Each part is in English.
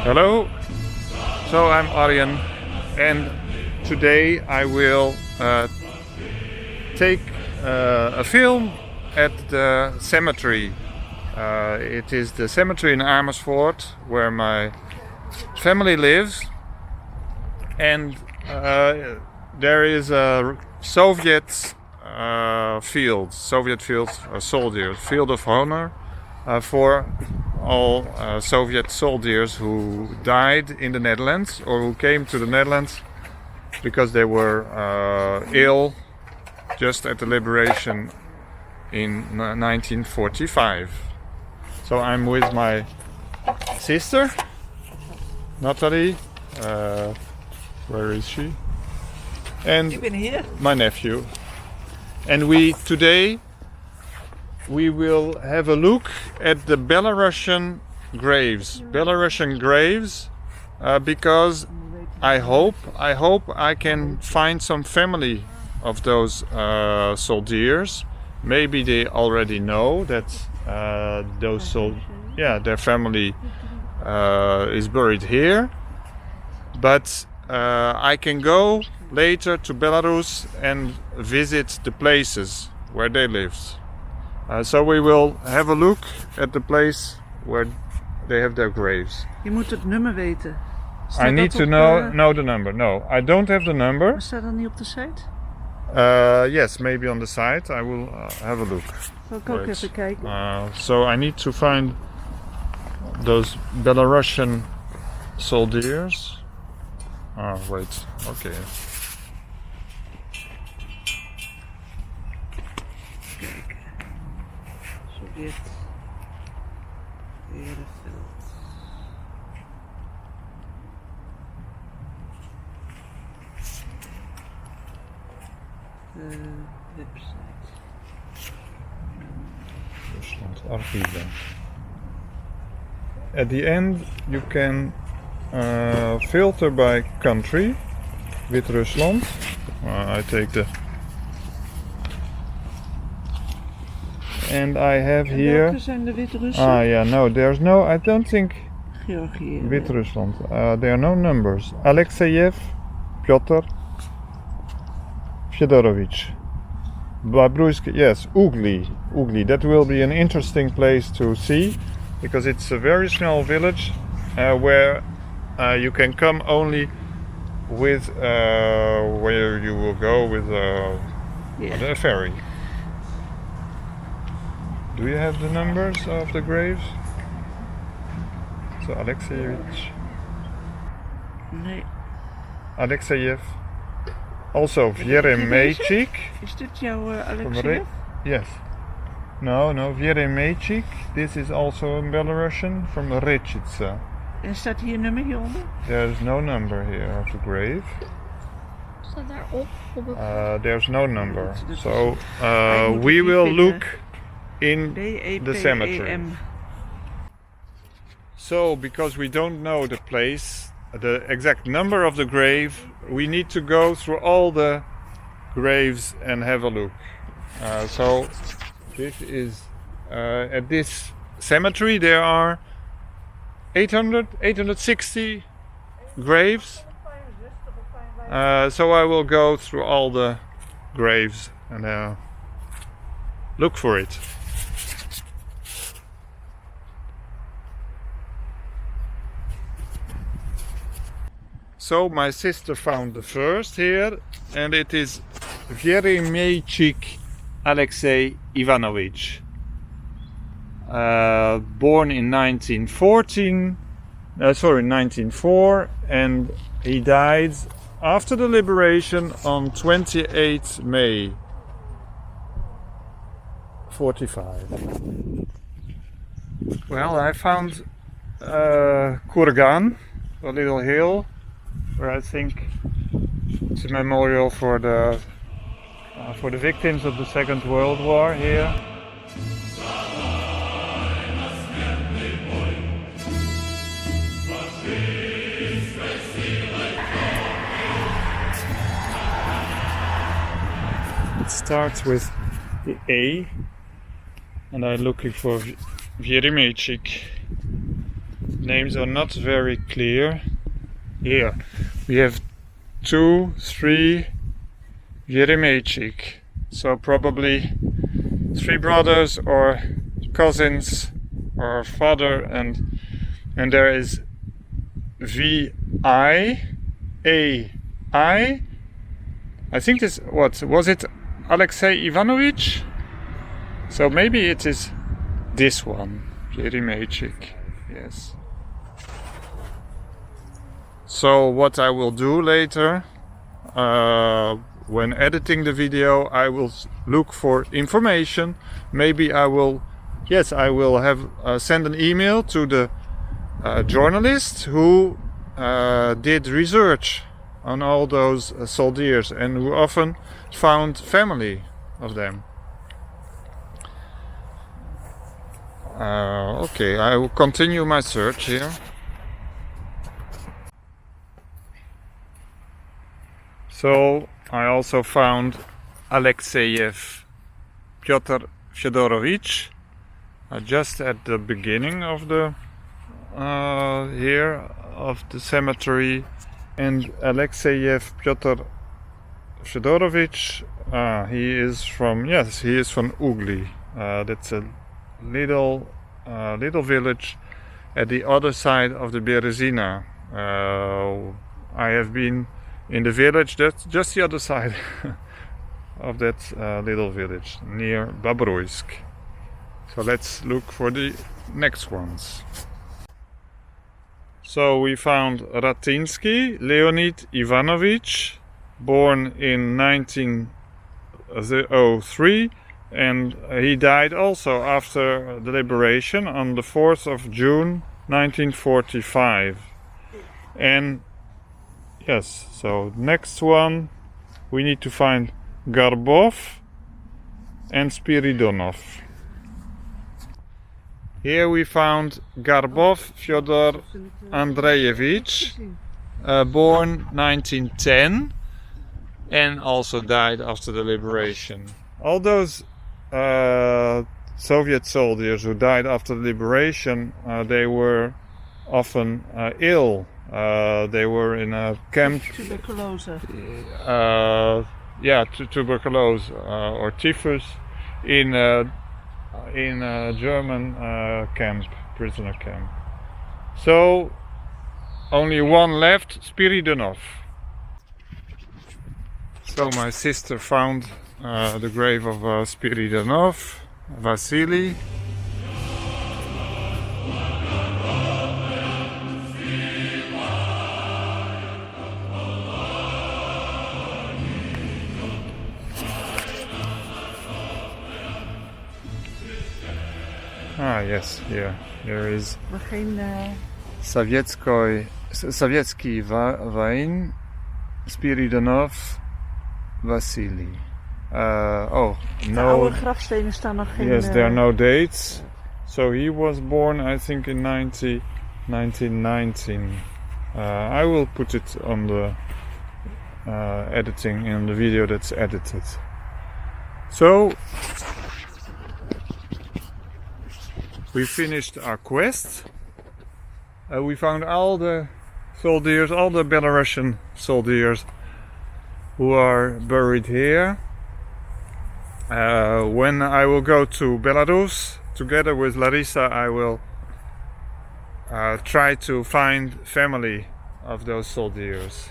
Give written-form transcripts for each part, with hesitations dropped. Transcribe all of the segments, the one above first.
Hello, so I'm Arjen, and today I will take a film at the cemetery. It is the cemetery in Amersfoort where my family lives, and there is a Soviet field, soldiers, field of honor for all Soviet soldiers who died in the Netherlands or who came to the Netherlands because they were ill just at the liberation in 1945. So I'm with my sister, Natalie. Where is she? And my nephew. And today we will have a look at the Belarusian graves. Because I hope I can find some family of those soldiers. Maybe they already know that their family is buried here. But I can go later to Belarus and visit the places where they lived. So we will have a look at the place where they have their graves. Je moet het nummer weten. I need to know the number. No, I don't have the number. Staat dat niet op de site? Yes, maybe on the site. I will have a look. Zal ik ook even kijken? So I need to find those Belarusian soldiers. Oh, wait. Okay. Sovjet Ereveld. De website. Rusland archieven. At the end, you can filter by country. Wit-Rusland. I take the. And I have here. Welke zijn de Wit-Russen? No, there's no. I don't think. Georgië. Wit-Rusland. There are no numbers. Alexeyev, Pyotr, Fyodorovich, Babruisk. Yes, Ugly. That will be an interesting place to see, because it's a very small village where you can come only with where you will go with a ferry. Do you have the numbers of the graves? So Alexeyevich. Nee. Alexeyev. Also Vieremeychik. Is dit jouw Alexeyev? Yes. No, Vieremeychik. This is also a Belarusian from Rechitsa. En staat hier een nummer hieronder? There's no number here of the grave. Staat daarop? There's no number. So we will look in the cemetery. So, because we don't know the place, the exact number of the grave, we need to go through all the graves and have a look. So, this is at this cemetery there are 860 graves. So I will go through all the graves and look for it. So my sister found the first here, and it is Vieremeychik Alexey Ivanovich. Born in 1904, and he died after the liberation on 28 May 45. Well, I found Kurgan, a little hill, where I think it's a memorial for the victims of the Second World War here. It starts with the A, and I'm looking for Vieremeychik. names are not very clear. Here we have 2, 3 Jeremejczyk, so probably 3 brothers or cousins or father, and there is I think this, what was it, Alexei Ivanovich? So maybe it is this one, Jeremejczyk. Yes. So what I will do later, when editing the video, I will look for information. Maybe I will have send an email to the journalist who did research on all those soldiers and who often found family of them. Okay, I will continue my search here. So I also found Alexeyev Pyotr Fyodorovich just at the beginning of the here of the cemetery, and Alexeyev Pyotr Fyodorovich, he is from Ugly. That's a little village at the other side of the Berezina. I have been in the village that's just the other side of that little village near Babruisk. So let's look for the next ones. So we found Ratinsky Leonid Ivanovich, born in 1903, and he died also after the liberation on the 4th of June 1945. And yes, so next one we need to find Garbov and Spiridonov. Here we found Garbov Fyodor Andreyevich, born 1910 and also died after the liberation. All those Soviet soldiers who died after the liberation, they were often ill. They were in a camp. Tuberculose. Tuberculosis or typhus in a German camp, prisoner camp. So only one left, Spiridonov. So my sister found the grave of Spiridonov, Vasily. Yes, here is Maar geen... Soветский войны, Spiridonov, Vasily. No. oude grafstenen staan nog geen... Yes, there are no dates. So he was born, I think, in 1919. I will put it on the editing in the video that's edited. So we finished our quest. We found all the soldiers, all the Belarusian soldiers who are buried here. When I will go to Belarus, together with Larissa, I will try to find family of those soldiers.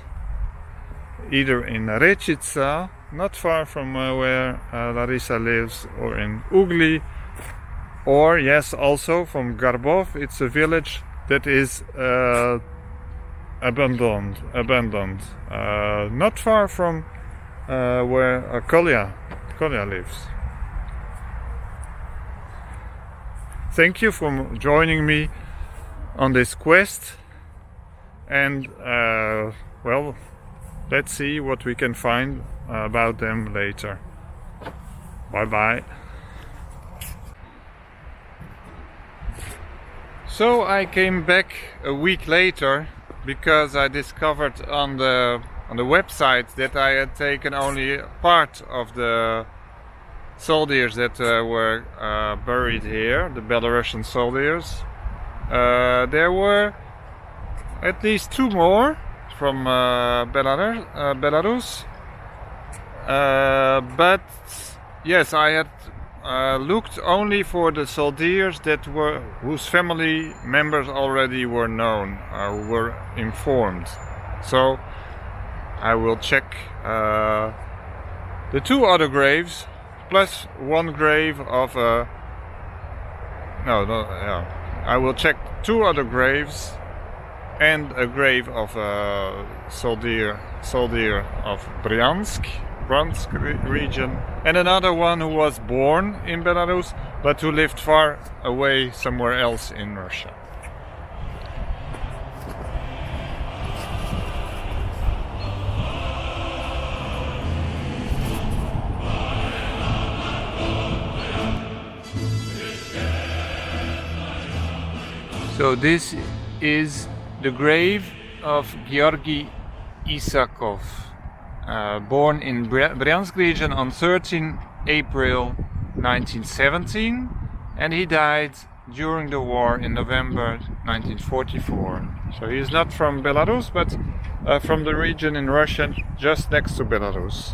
Either in Rechica, not far from where Larissa lives, or in Ugly, or yes, also from Garbov. It's a village that is abandoned, not far from where Kolya lives. Thank you for joining me on this quest, and well, let's see what we can find about them later. Bye bye. So I came back a week later because I discovered on the website that I had taken only part of the soldiers that were buried here, the Belarusian soldiers. there were at least 2 more from Belarus. But yes, I had looked only for the soldiers whose family members already were known, were informed. So I will check the 2 other graves plus 1 grave of I will check 2 other graves and a grave of a soldier of Bryansk region, and another one who was born in Belarus but who lived far away somewhere else in Russia. So this is the grave of Georgy Isakov, born in Bryansk region on 13 April 1917, and he died during the war in November 1944. So he is not from Belarus, but from the region in Russia just next to Belarus.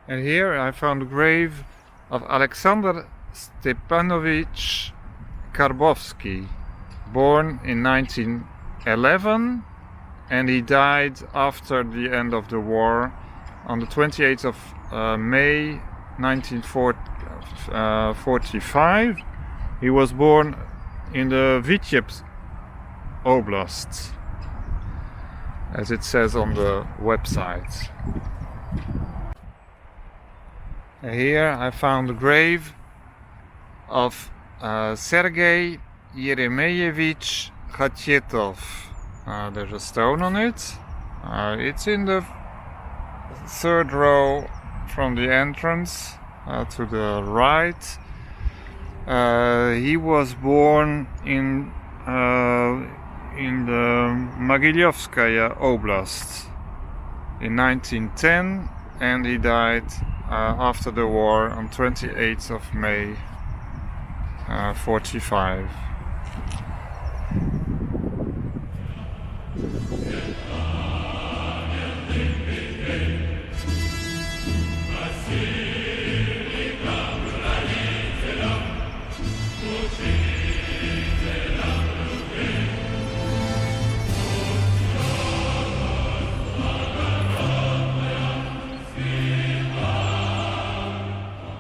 And here I found the grave of Alexander Stepanovich Karbovsky, born in 1911, and he died after the end of the war on the 28th of May 1945. He was born in the Vitebsk Oblast, as it says on the website. Here I found the grave of Sergei Yeremeyevich Khatetov. There's a stone on it. It's in the 3rd row from the entrance to the right. He was born in the Mogilyovskaya Oblast in 1910, and he died after the war on 28th of May 45.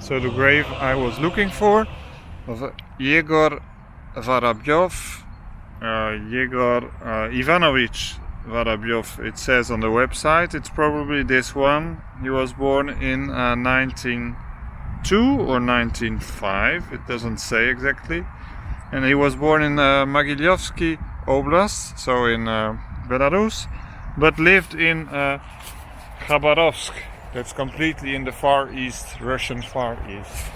So the grave I was looking for was Yegor Varabyov, Yegor Ivanovich Varabyov, it says on the website. It's probably this one. He was born in 1902 or 1905, it doesn't say exactly. And he was born in Mogilyovsky Oblast, so in Belarus, but lived in Khabarovsk. That's completely in the Far East, Russian Far East.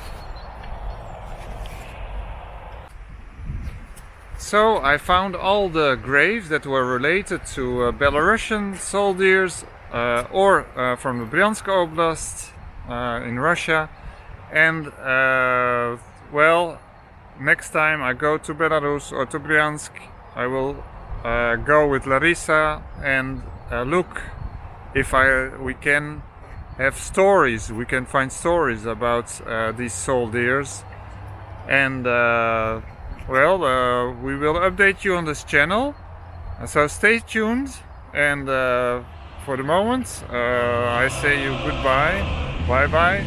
So I found all the graves that were related to Belarusian soldiers or from the Bryansk Oblast in Russia. And well, next time I go to Belarus or to Bryansk, I will go with Larissa and look if we can have stories, we can find stories about these soldiers, and well, we will update you on this channel, so stay tuned. And for the moment, I say you goodbye, bye bye.